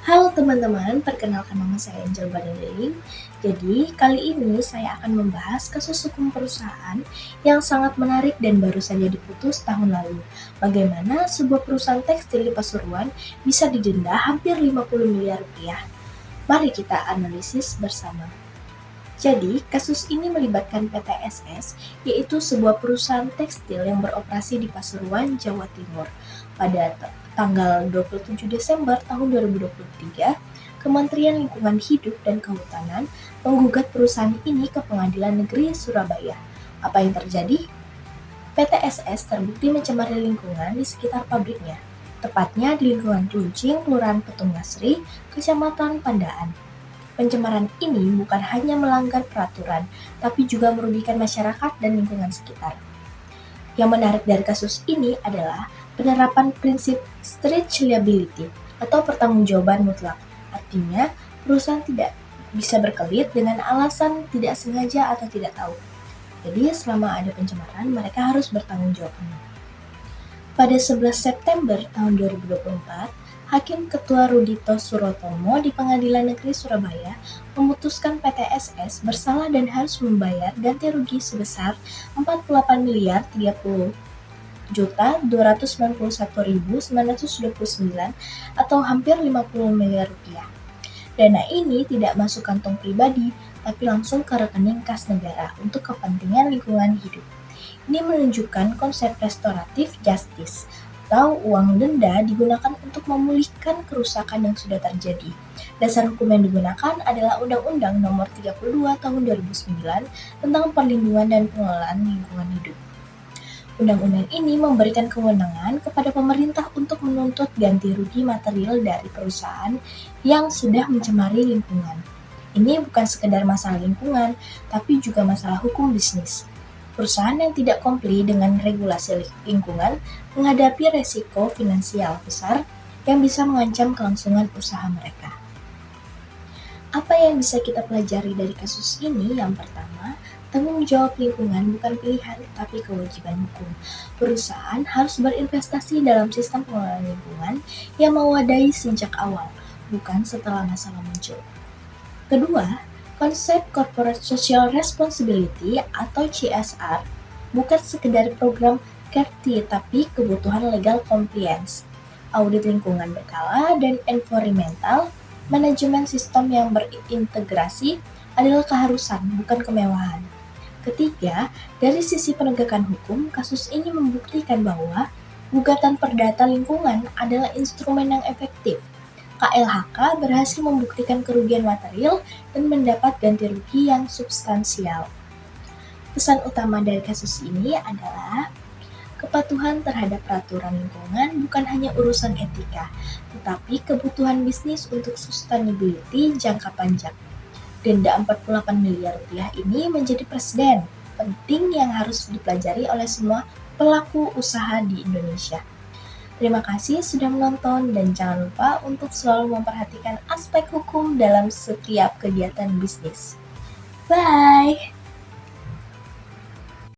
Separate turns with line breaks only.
Halo teman-teman, perkenalkan nama saya Angel Badaliling. Jadi, kali ini saya akan membahas kasus hukum perusahaan yang sangat menarik dan baru saja diputus tahun lalu. Bagaimana sebuah perusahaan tekstil di Pasuruan bisa didenda hampir 50 miliar rupiah. Mari kita analisis bersama. Jadi, kasus ini melibatkan PT SS, yaitu sebuah perusahaan tekstil yang beroperasi di Pasuruan, Jawa Timur. Pada tanggal 27 Desember tahun 2023, Kementerian Lingkungan Hidup dan Kehutanan menggugat perusahaan ini ke Pengadilan Negeri Surabaya. Apa yang terjadi? PT SS terbukti mencemari lingkungan di sekitar pabriknya, tepatnya di lingkungan Kluncing, Kelurahan Petung Asri, Kecamatan Pandaan. Pencemaran ini bukan hanya melanggar peraturan, tapi juga merugikan masyarakat dan lingkungan sekitar. Yang menarik dari kasus ini adalah penerapan prinsip strict liability atau pertanggungjawaban mutlak. Artinya, perusahaan tidak bisa berkelit dengan alasan tidak sengaja atau tidak tahu. Jadi, selama ada pencemaran, mereka harus bertanggung jawab. Pada 11 September tahun 2024, Hakim Ketua Rudito Surotomo di Pengadilan Negeri Surabaya memutuskan PT SS bersalah dan harus membayar ganti rugi sebesar 48 miliar 30 juta 291.929 atau hampir 50 miliar rupiah. Dana ini tidak masuk kantong pribadi, tapi langsung ke rekening kas negara untuk kepentingan lingkungan hidup. Ini menunjukkan konsep restoratif justice, atau uang denda digunakan untuk memulihkan kerusakan yang sudah terjadi. Dasar hukum yang digunakan adalah Undang-Undang Nomor 32 Tahun 2009 tentang Perlindungan dan Pengelolaan Lingkungan Hidup. Undang-undang ini memberikan kewenangan kepada pemerintah untuk menuntut ganti rugi material dari perusahaan yang sudah mencemari lingkungan. Ini bukan sekedar masalah lingkungan, tapi juga masalah hukum bisnis. Perusahaan yang tidak kompli dengan regulasi lingkungan menghadapi resiko finansial besar yang bisa mengancam kelangsungan usaha mereka. Apa yang bisa kita pelajari dari kasus ini? Yang pertama, tanggung jawab lingkungan bukan pilihan, tapi kewajiban hukum. Perusahaan harus berinvestasi dalam sistem pengelolaan lingkungan yang mewadahi sejak awal, bukan setelah masalah muncul. Kedua, konsep Corporate Social Responsibility atau CSR bukan sekedar program CSR tapi kebutuhan legal compliance. Audit lingkungan berkala dan environmental manajemen sistem yang berintegrasi adalah keharusan, bukan kemewahan. Ketiga, dari sisi penegakan hukum, kasus ini membuktikan bahwa gugatan perdata lingkungan adalah instrumen yang efektif. KLHK berhasil membuktikan kerugian material dan mendapat ganti rugi yang substansial. Pesan utama dari kasus ini adalah kepatuhan terhadap peraturan lingkungan bukan hanya urusan etika, tetapi kebutuhan bisnis untuk sustainability jangka panjang. Denda 48 miliar rupiah ini menjadi presiden penting yang harus dipelajari oleh semua pelaku usaha di Indonesia. Terima kasih sudah menonton dan jangan lupa untuk selalu memperhatikan aspek hukum dalam setiap kegiatan bisnis. Bye!